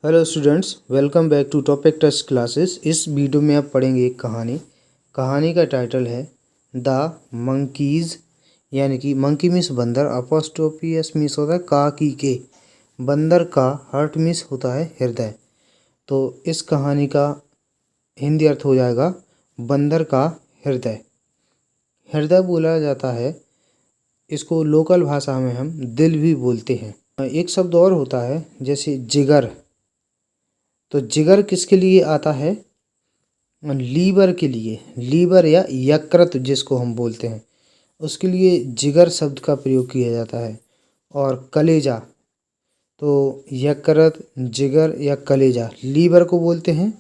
Hello students, welcome back to topic test classes. इस video में आप पढ़ेंगे एक कहानी का टाइटल है द मंकीज़, यानी कि मंकी मीन्स बंदर, अपोस्ट्रोफी एस मीन्स होता है काकी के, बंदर का, हार्ट मीन्स होता है हृदय। तो इस कहानी का हिंदी अर्थ हो जाएगा बंदर का हृदय। हृदय बोला जाता है, इसको लोकल भाषा में हम दिल भी बोलते हैं। एक शब्द और होता है जैसे जिगर। तो जिगर किसके लिए आता है? लीवर के लिए, लीवर या यकृत जिसको हम बोलते हैं, उसके लिए जिगर शब्द का प्रयोग किया जाता है। और कलेजा, तो यकृत, जिगर या कलेजा लीवर को बोलते हैं,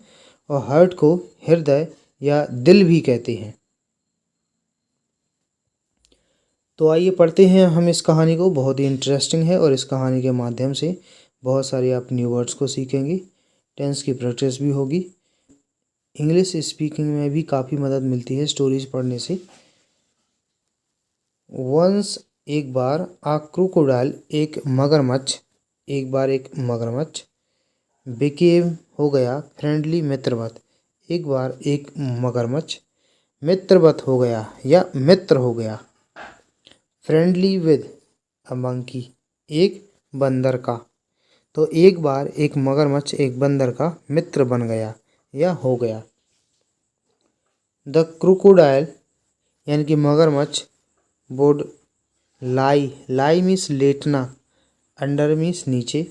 और हार्ट को हृदय या दिल भी कहते हैं। तो आइए पढ़ते हैं हम इस कहानी को। बहुत ही इंटरेस्टिंग है और इस कहानी के माध्यम से बहुत सारे आप न्यू वर्ड्स को सीखेंगे, टेंस की प्रैक्टिस भी होगी, इंग्लिश स्पीकिंग में भी काफ़ी मदद मिलती है स्टोरीज पढ़ने से। वंस, एक बार, आ क्रोकोडाइल, एक मगरमच्छ, एक बार एक मगरमच्छ, बिकेम, हो गया, फ्रेंडली, मित्रवत, एक बार एक मगरमच्छ मित्रवत हो गया या मित्र हो गया। फ्रेंडली विद अ मंकी, एक बंदर का, तो एक बार एक मगरमच्छ एक बंदर का मित्र बन गया या हो गया। द क्रोकोडाइल, यानी कि मगरमच्छ, वुड लाई, लाई मीन्स लेटना, अंडर मीन्स नीचे,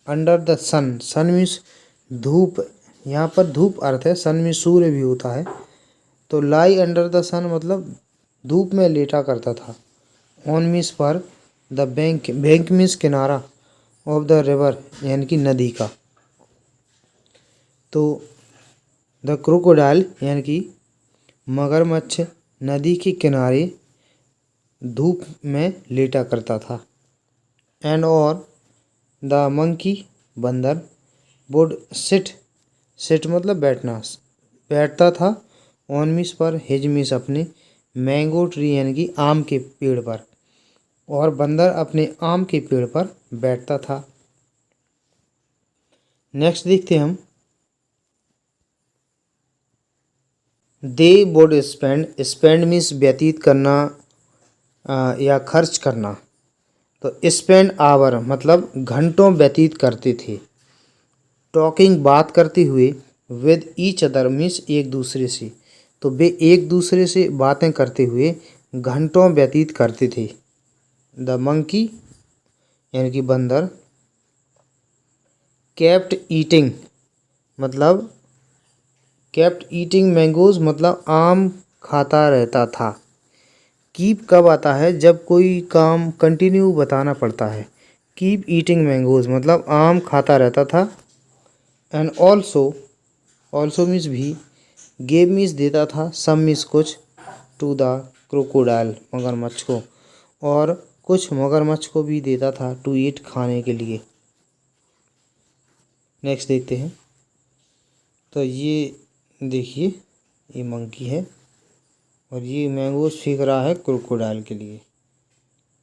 under the sun, sun means धूप, यहाँ पर धूप अर्थ है, सन मीन्स सूर्य भी होता है। तो लाई अंडर द सन मतलब धूप में लेटा करता था। ऑन मीन्स पर, द बैंक, बैंक मीन्स किनारा, ऑफ द रिवर यानी कि नदी का। तो द क्रोकोडाइल यानी कि मगरमच्छ नदी के किनारे धूप में लेटा करता था। एंड और द मंकी, बंदर, वुड सिट, सिट मतलब बैठना, बैठता था, ऑन मीन्स पर, हिज मीन्स अपने, मैंगो ट्री यानी कि आम के पेड़ पर, और बंदर अपने आम के पेड़ पर बैठता था। नेक्स्ट देखते हैं हम। They would spend, spend means व्यतीत करना या खर्च करना, तो स्पेंड आवर मतलब घंटों व्यतीत करते थे। टॉकिंग बात करते हुए, विद ईच अदर मीन्स एक दूसरे से, तो वे एक दूसरे से बातें करते हुए घंटों व्यतीत करते थे। द मंकी यानी कि बंदर, केप्ट ईटिंग मतलब केप्ट ईटिंग मैंगोज मतलब आम खाता रहता था। कीप कब आता है? जब कोई काम कंटिन्यू बताना पड़ता है। कीप ईटिंग मैंगोज मतलब आम खाता रहता था। एंड ऑल्सो, ऑल्सो मीन्स भी, गेव मीन्स देता था, सम मीन्स कुछ, टू द क्रोकोडाइल मगरमच्छ को, और कुछ मगरमच्छ को भी देता था, टू ईट खाने के लिए। नेक्स्ट देखते हैं। तो ये देखिए, ये मंकी है और ये मैंगोज फेंक रहा है क्रोकोडाइल के लिए।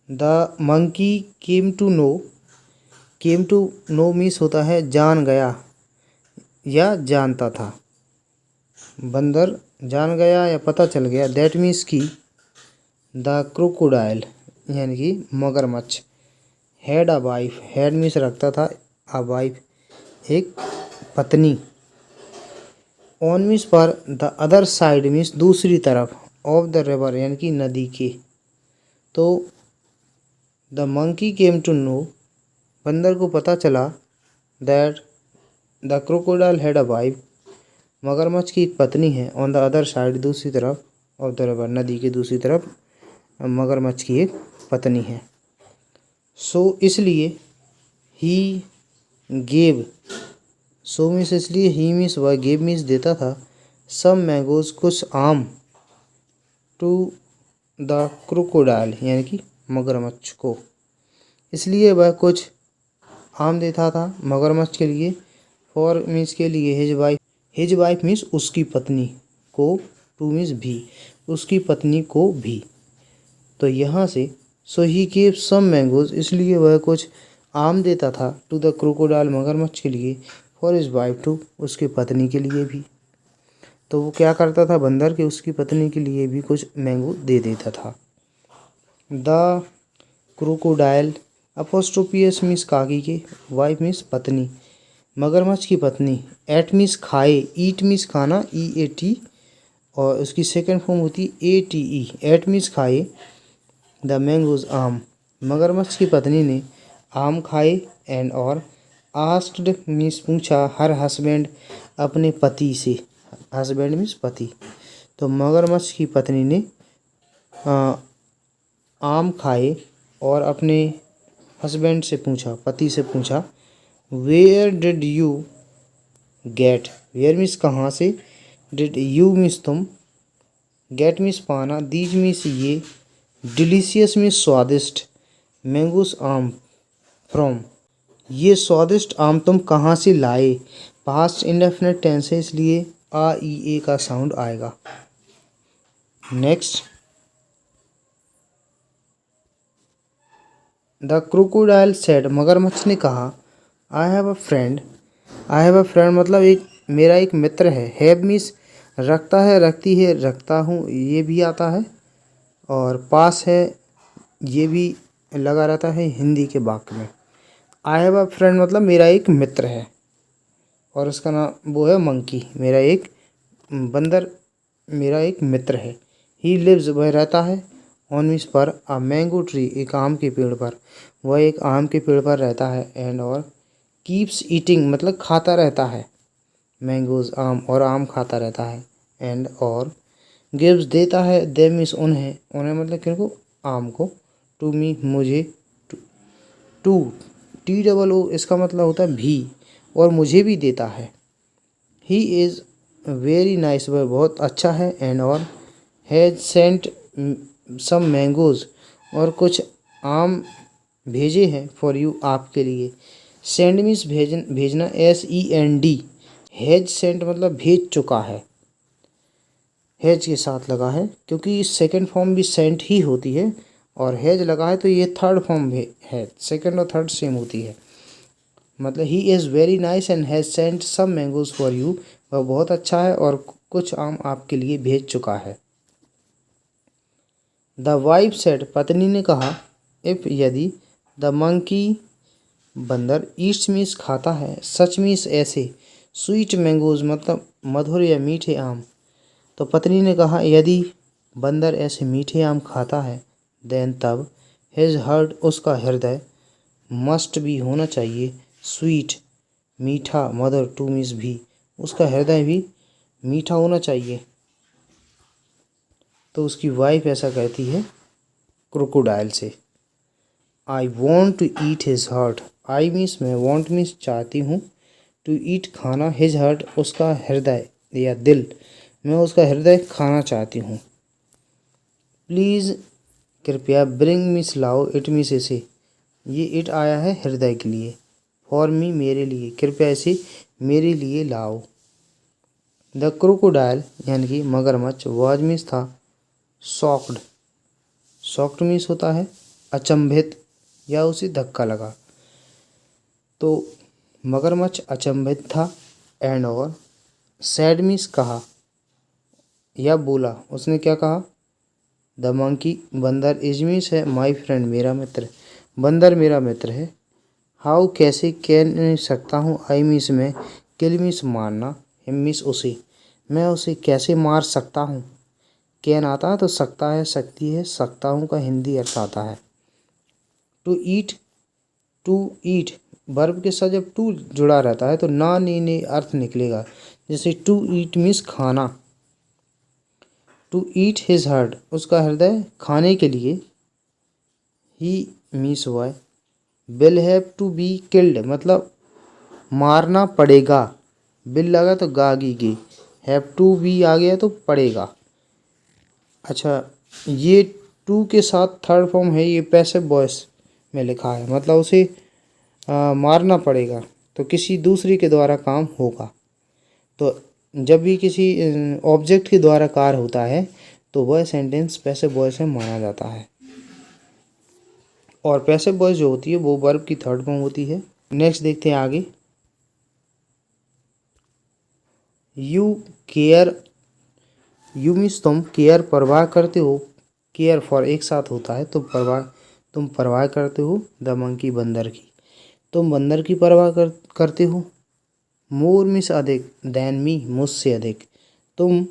The monkey came to know, came to know means होता है जान गया या जानता था। बंदर जान गया या पता चल गया, दैट मीन्स की द क्रोकोडाइल यानी कि मगरमच्छ, had a wife, had means रखता था, अ वाइफ एक पत्नी, ऑन मीन्स पर, द अदर साइड मीन्स दूसरी तरफ, ऑफ द रिवर यानी कि नदी के। तो the monkey came to know, बंदर को पता चला, that the crocodile had a wife, मगरमच्छ की एक पत्नी है, ऑन द अदर साइड दूसरी तरफ, ऑफ द रिवर नदी के दूसरी तरफ मगरमच्छ की एक पत्नी है। सो इसलिए, ही गेव, सो मीन्स इसलिए, ही मीन्स वह, गेव मीन्स देता था, सम मैंगोज कुछ आम, टू द क्रोकोडाइल यानी कि मगरमच्छ को, इसलिए वह कुछ आम देता था मगरमच्छ के लिए, फॉर मीन्स के लिए, हिज वाइफ मीन्स उसकी पत्नी को, टू मीन्स भी, उसकी पत्नी को भी। तो यहाँ से, सो ही गेव सम मैंगोज, इसलिए वह कुछ आम देता था, टू द क्रोकोडाइल मगरमच्छ के लिए, फॉर हिज वाइफ टू, उसकी पत्नी के लिए भी। तो वो क्या करता था बंदर कि उसकी पत्नी के लिए भी कुछ मैंगो दे देता था। द क्रोकोडाइल अपोस्ट्रोपियस मीन्स काकी के, वाइफ मीन्स पत्नी, मगरमच्छ की पत्नी, एट मीन्स खाए, ईट मीन्स खाना, ई ए टी, और उसकी सेकंड फॉर्म होती है A T E, ate means खाए, द मैंगोज आम, मगरमच्छ की पत्नी ने आम खाए, एंड और आस्क्ड मीन्स पूछा, हर हस्बैंड अपने पति से, हस्बैंड मीन्स पति। तो मगरमच्छ की पत्नी ने आम खाए और अपने हस्बैंड से पूछा, पति से पूछा, where did you get, where means कहाँ से, डिड यू मीन्स तुम, गेट मीन्स पाना, दीज मीन्स ये, डिलीशियस मीन्स स्वादिष्ट, मैंगोस आम फ्रॉम, ये स्वादिष्ट आम तुम कहाँ से लाए। पास्ट इंडेफिनिट टेंस है इसलिए आ ई ए का साउंड आएगा। नेक्स्ट, द क्रोकोडाइल सेड, मगरमच्छ ने कहा, I have a friend, I have a friend मतलब मेरा एक मित्र है, हैव मीन्स रखता है, रखती है, रखता हूँ, ये भी आता है, और पास है ये भी लगा रहता है हिंदी के वाक्य में। आई हैव अ फ्रेंड मतलब मेरा एक मित्र है, और उसका नाम वो है मंकी, मेरा एक बंदर, मेरा एक मित्र है। ही लिव्स वह रहता है, ऑन मीन्स पर, अ मैंगो ट्री एक आम के पेड़ पर, वह एक आम के पेड़ पर रहता है, एंड और कीप्स ईटिंग मतलब खाता रहता है, मैंगोज आम, और आम खाता रहता है, एंड और गिव्स देता है, दे मीन्स उन्हें, उन्हें मतलब किनको, आम को, टू मी मुझे, टू टी डबल ओ इसका मतलब होता है भी, और मुझे भी देता है। ही इज़ वेरी नाइस वह बहुत अच्छा है, एंड और हैज़ सेंट सम मैंगोज और कुछ आम भेजे हैं, फॉर यू आपके लिए। सेंड मीन्स भेजना, S E N D, has sent मतलब भेज चुका है, हैज के साथ लगा है क्योंकि सेकंड फॉर्म भी सेंट ही होती है, और हैज लगा है तो ये थर्ड फॉर्म है, सेकंड और थर्ड सेम होती है। मतलब he is very nice and has sent some mangoes for you, वह बहुत अच्छा है और कुछ आम आपके लिए भेज चुका है। द वाइफ सेड, पत्नी ने कहा, इफ़ यदि, द मंकी बंदर, ईट्स मीन्स खाता है, सच मीन्स ऐसे, स्वीट मैंगोज मतलब मधुर या मीठे आम। तो पत्नी ने कहा, यदि बंदर ऐसे मीठे आम खाता है, देन तब, हिज हार्ट उसका हृदय, मस्ट भी होना चाहिए, स्वीट मीठा, मधुर टू मीन्स भी, उसका हृदय भी मीठा होना चाहिए। तो उसकी वाइफ ऐसा कहती है क्रोकोडाइल से। I want to eat his heart, I means मैं, वॉन्ट मीन्स चाहती हूँ, टू ईट खाना, हिज हार्ट उसका हृदय या दिल, मैं उसका हृदय खाना चाहती हूँ। प्लीज़ कृपया, ब्रिंग मीन्स लाओ, इट मीन्स इसे, ये इट आया है हृदय के लिए, फॉर मी मेरे लिए, कृपया इसे मेरे लिए लाओ। द क्रोकोडाइल यानी कि मगरमच्छ, वाज मीन्स था, शॉक्ड, शॉक्ड मीन्स होता है अचंभित या उसे धक्का लगा, तो मगरमच्छ अचंभित था, एंड और सैड मीन्स कहा या बोला, उसने क्या कहा, द मंकी बंदर, इज मीन्स है माई फ्रेंड मेरा मित्र, बंदर मेरा मित्र है। हाउ कैसे, कैन सकता हूँ, आई मीन्स मैं, किल मीन्स मारना, हिम मीन्स उसे, मैं उसे कैसे मार सकता हूँ। कैन आता है तो सकता है, सकती है, सकता हूँ का हिंदी अर्थ आता है। To eat, to eat verb के साथ जब टू जुड़ा रहता है तो ना ने अर्थ निकलेगा, जैसे टू ईट मीन्स खाना, टू ईट हिज हार्ट उसका हृदय खाने के लिए, he means why, will have to be killed मतलब मारना पड़ेगा, बिल लगा तो गागी गे, हैव टू बी आ गया तो पड़ेगा। अच्छा, ये टू के साथ थर्ड फॉर्म है, ये पैसिव वॉइस में लिखा है, मतलब उसे मारना पड़ेगा तो किसी दूसरे के द्वारा काम होगा। तो जब भी किसी ऑब्जेक्ट के द्वारा कार्य होता है तो वह सेंटेंस पैसिव वॉइस में माना जाता है, और पैसिव वॉइस जो होती है वो वर्ब की थर्ड फॉर्म होती है। नेक्स्ट देखते हैं आगे। यू केयर, यू मीन्स तुम, केयर परवाह करते हो, केयर फॉर एक साथ होता है, तुम परवाह करते हो द मंकी बंदर की, तुम बंदर की परवाह करते हो। मोर मीन्स अधिक, देन मी मुझसे अधिक, तुम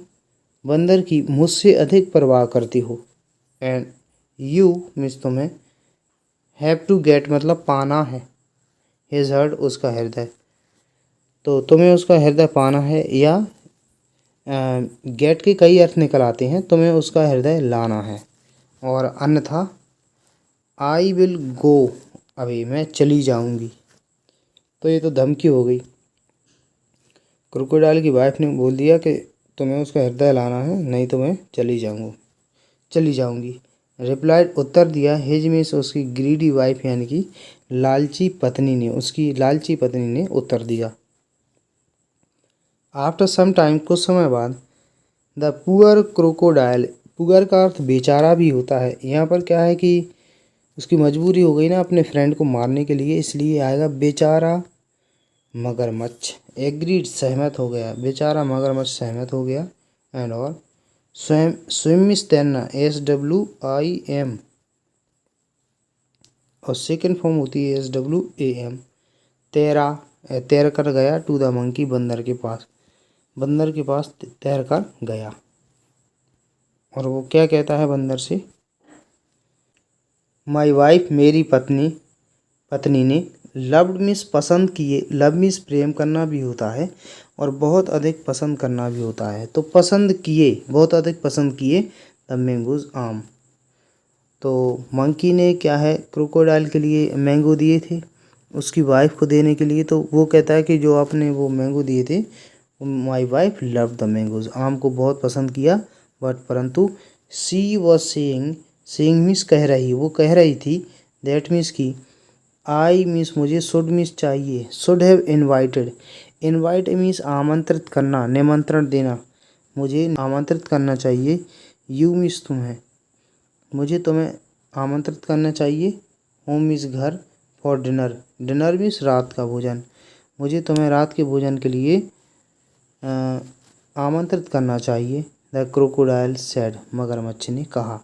बंदर की मुझसे अधिक परवाह करती हो। एंड यू मीन्स तुम्हें, हैव टू गेट मतलब पाना है, हिज हर्ट उसका हृदय, तो तुम्हें उसका हृदय पाना है, या गेट के कई अर्थ निकल आते हैं, तुम्हें उसका हृदय लाना है। और अन्यथा आई विल गो अभी, मैं चली जाऊंगी, तो ये तो धमकी हो गई। क्रोकोडाइल की वाइफ ने बोल दिया कि तुम्हें उसका हृदय लाना है, नहीं तो मैं चली जाऊंगी। रिप्लाइड उत्तर दिया, हिज मीन्स उसकी ग्रीडी वाइफ यानी कि लालची पत्नी ने, उसकी लालची पत्नी ने उत्तर दिया। आफ्टर सम टाइम कुछ समय बाद, द पुअर क्रोकोडाइल, पुअर का अर्थ बेचारा भी होता है। यहाँ पर क्या है कि उसकी मजबूरी हो गई ना अपने फ्रेंड को मारने के लिए, इसलिए आएगा बेचारा मगरमच्छ। एग्रीड सहमत हो गया, बेचारा मगरमच्छ सहमत हो गया। एंड और स्विम मीन्स तैरना, SWIM, और सेकेंड फॉर्म होती है SWAM, तैर कर गया टू द मंकी, बंदर के पास तैर कर गया। और वो क्या कहता है बंदर से, माई वाइफ मेरी पत्नी ने, लव्ड मीन्स पसंद किए, लव मीन्स प्रेम करना भी होता है और बहुत अधिक पसंद करना भी होता है, तो पसंद किए, बहुत अधिक पसंद किए द मैंगोज आम। तो मंकी ने क्या है क्रोकोडाइल के लिए मैंगो दिए थे उसकी वाइफ को देने के लिए, तो वो कहता है कि जो आपने वो मैंगो दिए थे, my wife love the mangoes, आम को बहुत पसंद किया, बट परंतु सी वॉज सेइंग मीन्स कह रही, वो कह रही थी, दैट मीन्स की, आई मीन्स मुझे, शुड मीन्स चाहिए, should have invited, invite means आमंत्रित करना, निमंत्रण देना, मुझे आमंत्रित करना चाहिए। यू मीन्स तुम्हें, मुझे तुम्हें आमंत्रित करना चाहिए। होम मीन्स घर, फॉर डिनर, डिनर मीन्स रात का भोजन, मुझे तुम्हें रात के भोजन के लिए आमंत्रित करना चाहिए। द क्रोकोडाइल सेड, मगरमच्छ ने कहा।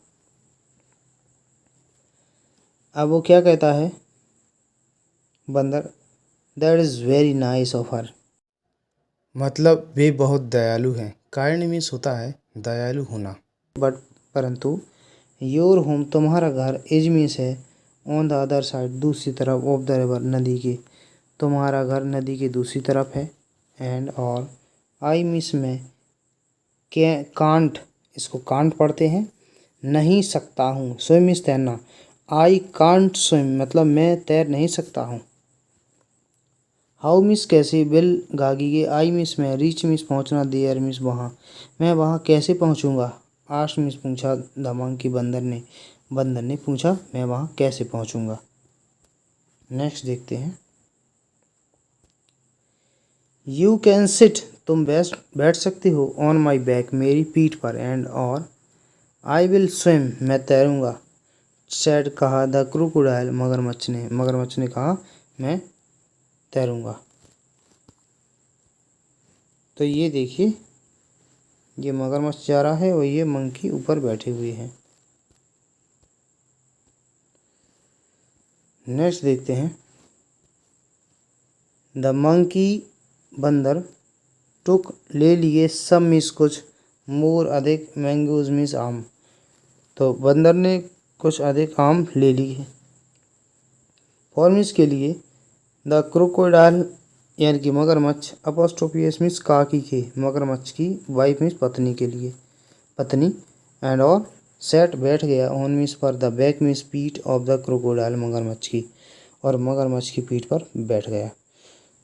अब वो क्या कहता है बंदर, that is very nice of her, मतलब वे बहुत दयालु हैं। काइंड मीन्स होता है दयालु होना, बट परंतु योर होम तुम्हारा घर, इज मीन्स है ऑन द अदर साइड, दूसरी तरफ, ऑफ द रिवर नदी के, तुम्हारा घर नदी के दूसरी तरफ है। एंड और आई मीन्स में, कांट, इसको कांट पढ़ते हैं, नहीं सकता हूँ। स्विम मीन्स तैरना, आई कांट स्विम मतलब मैं तैर नहीं सकता हूँ। हाउ मीन्स कैसे, बिल गागी के, आई मीन्स में, रीच मीन्स पहुँचना, देयर मीन्स वहाँ, मैं वहाँ कैसे पहुँचूँगा। आश मीन्स पूछा, द मंकी बंदर ने पूछा मैं वहाँ कैसे पहुँचूँगा। नेक्स्ट देखते हैं, यू कैन सिट, तुम बैठ सकते हो, ऑन माई बैक, मेरी पीठ पर, एंड और आई विल स्विम, मैं तैरूँगा, सेड कहा, द क्रोकोडाइल, मगरमच्छ ने कहा मैं तैरूँगा। तो ये देखिए, ये मगरमच्छ जा रहा है और ये मंकी ऊपर बैठे हुए हैं। नेक्स्ट देखते हैं, द मंकी, बंदर, टुक ले लिए, सब मीन्स कुछ, मोर अधिक, मैंगोज मीन्स आम, तो बंदर ने कुछ अधिक आम ले लिए। फॉर मीन्स के लिए, द क्रोकोडाइल यानी कि मगरमच्छ, अपोस्ट्रोफियस मीन्स काकी के, मगरमच्छ की वाइफ मीन्स पत्नी के लिए, पत्नी। एंड और सेट बैठ गया, ऑन मीन्स पर, द बैक मीन्स पीठ, ऑफ द क्रोकोडाइल मगरमच्छ की, और मगरमच्छ की पीठ पर बैठ गया।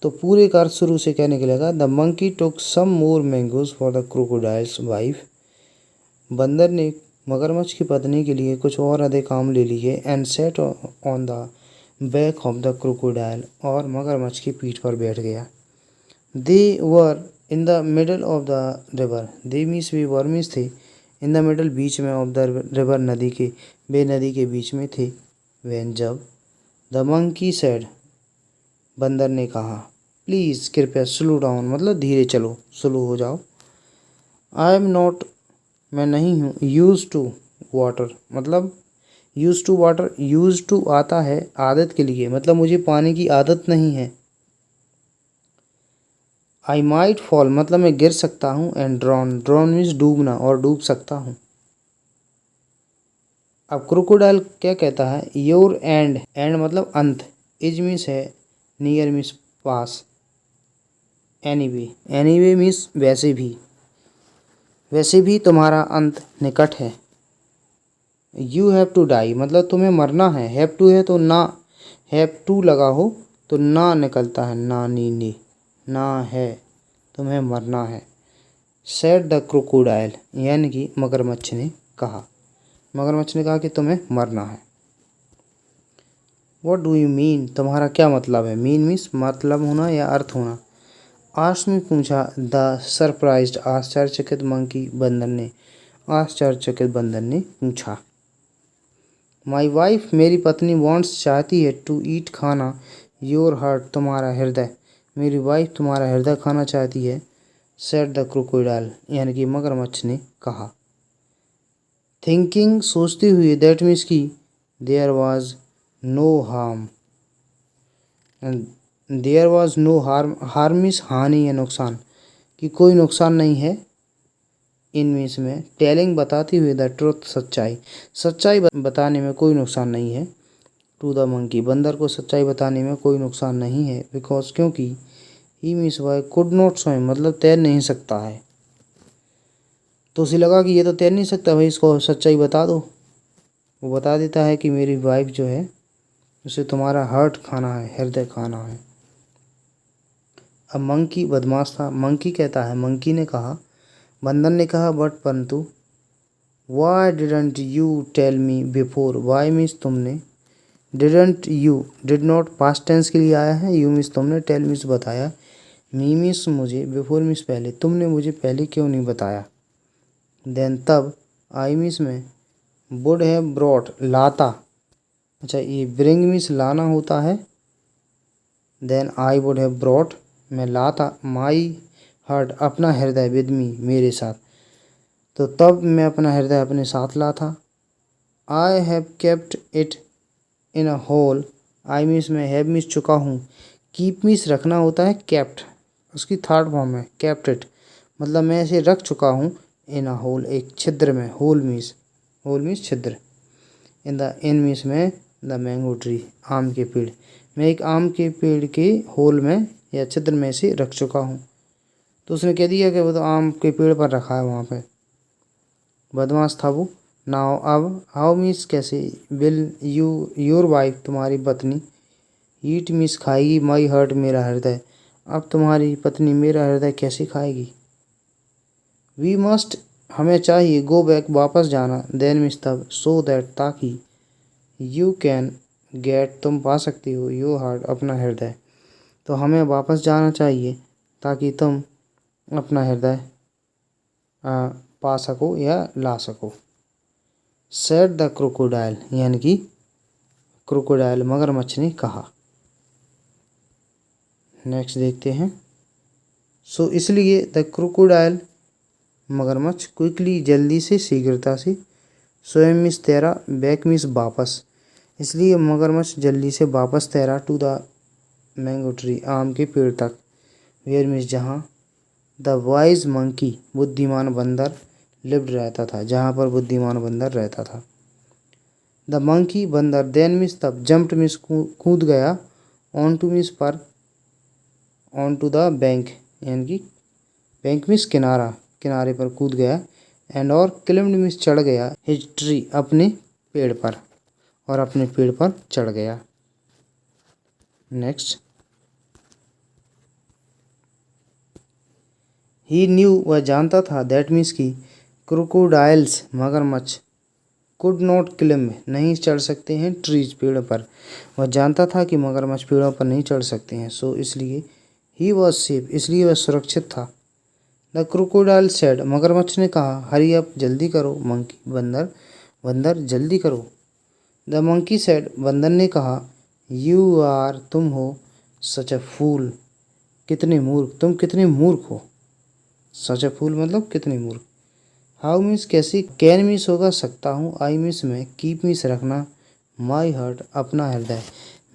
तो पूरे का अर्थ शुरू से कहने के लगा, the monkey took some more mangoes for the crocodile's wife, बंदर ने मगरमच्छ की पत्नी के लिए कुछ और अधिक आम ले लिए। And sat on the back of the crocodile, और मगरमच्छ की पीठ पर बैठ गया। They were in the middle of the river, they means वे, वर मीन्स थे, इन द मिडल बीच में, ऑफ द रिवर नदी के, वे नदी के बीच में थे। वैन जब, द मंकी सेड, बंदर ने कहा, प्लीज़ कृपया स्लो डाउन मतलब धीरे चलो, स्लो हो जाओ। आई एम नॉट मैं नहीं हूँ यूज टू वाटर मतलब use to water, use to आता है आदत के लिए मतलब मुझे पानी की आदत नहीं है। आई माइट फॉल मतलब मैं गिर सकता हूँ। एंड ड्रॉन ड्रॉन मीन्स डूबना और डूब सकता हूँ। अब क्रोकोडाइल क्या कहता है, योर एंड एंड मतलब अंत, इज मीन्स है, नियर मीन्स पास, एनीवे एनीवे मीन्स वैसे भी, वैसे भी तुम्हारा अंत निकट है। यू हैव टू डाई मतलब तुम्हें मरना है। हैव टू है तो ना, हैव टू लगा हो तो ना निकलता है, ना नी नी ना है, तुम्हें मरना है। सेड द क्रोकोडाइल यानी कि मगरमच्छ ने कहा, मगरमच्छ ने कहा कि तुम्हें मरना है। व्हाट डू यू मीन तुम्हारा क्या मतलब है। मीन मीन्स मतलब होना या अर्थ होना। आस्क ने पूछा, द सरप्राइज्ड आश्चर्यचकित मंकी बंदर ने, आश्चर्यचकित बंदर ने पूछा। माई वाइफ मेरी पत्नी वांट्स चाहती है, टू ईट खाना, योर हार्ट तुम्हारा हृदय, मेरी वाइफ तुम्हारा हृदय खाना चाहती है। सेड द क्रोकोडाइल यानी कि मगरमच्छ ने कहा। थिंकिंग सोचते हुए, दैट मीन्स की there was no harm, there was no harm, harm means हानि या नुकसान, कि कोई नुकसान नहीं है। इन मीन्स में टेलिंग बताते हुए, द ट्रुथ सच्चाई, सच्चाई बताने में कोई नुकसान नहीं है। टू द मंकी बंदर को सच्चाई बताने में कोई नुकसान नहीं है। बिकॉज क्योंकि, he means why could not swim मतलब तैर नहीं सकता है। तो उसे लगा कि ये तो तैर नहीं सकता भाई, इसको सच्चाई बता दो। वो बता देता है कि मेरी वाइफ जो है उसे तुम्हारा हार्ट खाना है, हृदय खाना है। अब मंकी बदमाश था। मंकी कहता है, मंकी ने कहा, बंदर ने कहा, बट परंतु, why didn't you tell me before, why means तुमने, didn't you did not past tense के लिए आया है, यू मीन्स तुमने, टेल मीन्स बताया, मी मीन्स मुझे, बिफोर मीन्स पहले, तुमने मुझे पहले क्यों नहीं बताया। देन तब, आई मीन्स में, वुड हैव ब्रॉट लाता, अच्छा ये ब्रिंग मीन्स लाना होता है। Then I would have brought मैं लाता, माई हार्ट अपना हृदय, विद मी मेरे साथ, तो तब मैं अपना हृदय अपने साथ लाता। I have kept it in a hole, I means में हैव मीन्स चुका हूँ, कीप मीन्स रखना होता है, केप्ट उसकी थर्ड फॉर्म है, केप्ट इट मतलब मैं इसे रख चुका हूँ, इन अ होल एक छिद्र में, होल मीन्स छिद्र, इन मीन्स में द मैंगो ट्री आम के पेड़, मैं एक आम के पेड़ के होल में या छिद्र में से रख चुका हूँ। तो उसने कह दिया कि वो तो आम के पेड़ पर रखा है वहाँ पे, बदमाश था वो। नाउ अब, हाउ मीन्स कैसे, विल यू योर वाइफ तुम्हारी पत्नी, ईट मीन्स खाएगी, माई हार्ट मेरा हृदय, अब तुम्हारी पत्नी मेरा हृदय कैसे खाएगी। वी मस्ट हमें चाहिए, गो बैक वापस जाना, देन मीन्स तब, सो दैट ताकि, यू कैन गेट तुम पा सकती हो, योर हार्ट अपना हृदय, तो हमें वापस जाना चाहिए ताकि तुम अपना हृदय पा सको या ला सको। सेड द क्रोकोडाइल यानी कि क्रोकोडाइल मगरमच्छ ने कहा। नेक्स्ट देखते हैं। सो इसलिए द क्रोकोडाइल मगरमच्छ, क्विकली जल्दी से, शीघ्रता से, स्वयं मीन्स तैरा, बैक मीन्स वापस, इसलिए मगरमच्छ जल्दी से वापस तैरा, टू द मैंगो ट्री आम के पेड़ तक, वेयर मीन्स जहाँ, द वाइज मंकी बुद्धिमान बंदर, लिव्ड रहता था, जहाँ पर बुद्धिमान बंदर रहता था। द मंकी बंदर, देन मीन्स तब, जम्प्ड मीन्स कूद गया, ऑन टू मीन्स पर, ऑन टू द बैंक यानी कि बैंक मीन्स किनारा, किनारे पर कूद गया, एंड और क्लिम्ड मीन्स चढ़ गया, हिज ट्री अपने पेड़ पर, और अपने पेड़ पर चढ़ गया। नेक्स्ट, ही न्यू वह जानता था, दैट मीन्स की क्रोकोडाइल्स मगरमच्छ, कुड नॉट क्लिम्ब नहीं चढ़ सकते हैं, ट्रीज पेड़ पर, वह जानता था कि मगरमच्छ पेड़ों पर नहीं चढ़ सकते हैं। सो इसलिए, ही वॉज सेफ इसलिए वह सुरक्षित था। द क्रोकोडाइल सेड मगरमच्छ ने कहा, हरी अप जल्दी करो, मंकी बंदर, बंदर जल्दी करो। द मंकी सेड बंदर ने कहा, यू आर तुम हो, सच अ फूल कितने मूर्ख, तुम कितने मूर्ख हो। सच ए फूल मतलब कितने मूर्ख। हाउ मीन्स कैसी, कैन मीन्स होगा सकता हूँ, आई मीन्स में, कीप मीन्स रखना, माई हार्ट अपना हृदय,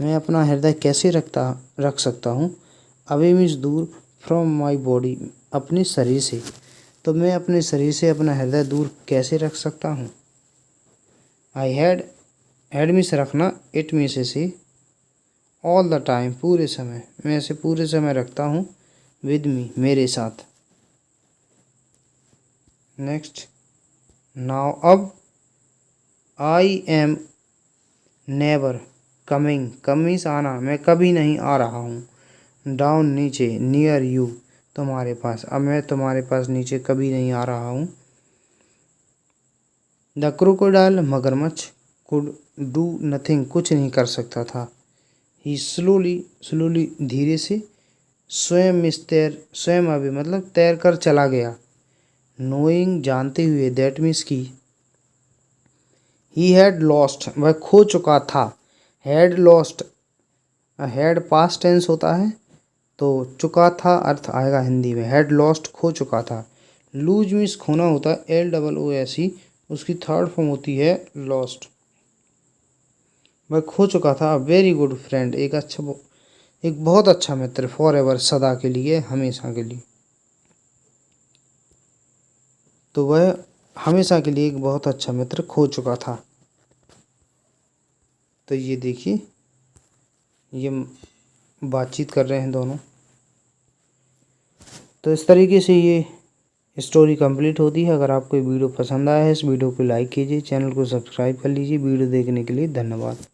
मैं अपना हृदय कैसे रख सकता हूँ। अवे मीन्स दूर, फ्रॉम माई बॉडी अपने शरीर से, तो मैं अपने शरीर से अपना हृदय दूर कैसे रख सकता हूँ। आई हैड मीन्स रखना, इट मीन्स से, ऑल द टाइम पूरे समय, मैं इसे पूरे समय रखता हूँ, विद मी मेरे साथ। नेक्स्ट, नाउ अब, I am never coming, come means आना, मैं कभी नहीं आ रहा हूँ, डाउन नीचे, नियर यू तुम्हारे पास, अब मैं तुम्हारे पास नीचे कभी नहीं आ रहा हूँ। द क्रोकोडाइल मगरमच्छ कुड डू नथिंग कुछ नहीं कर सकता था। ही स्लोली धीरे से, स्वयं मीन्स तैर, स्वयं अभी मतलब तैर कर चला गया। नोइंग जानते हुए, दैट मीन्स की, ही हैड लॉस्ट वह खो चुका था। Had lost, had past tense होता है, तो चुका था अर्थ आएगा हिंदी में, हैड लॉस्ट खो चुका था। लूज मीन्स खोना होता है, LOOSE, उसकी थर्ड फॉर्म होती है लॉस्ट। वह खो चुका था। वेरी गुड फ्रेंड एक बहुत अच्छा मित्र, फॉर एवर सदा के लिए, हमेशा के लिए, तो वह हमेशा के लिए एक बहुत अच्छा मित्र खो चुका था। तो ये देखिए, ये बातचीत कर रहे हैं दोनों। तो इस तरीके से ये स्टोरी कंप्लीट होती है। अगर आपको ये वीडियो पसंद आया है, इस वीडियो को लाइक कीजिए, चैनल को सब्सक्राइब कर लीजिए। वीडियो देखने के लिए धन्यवाद।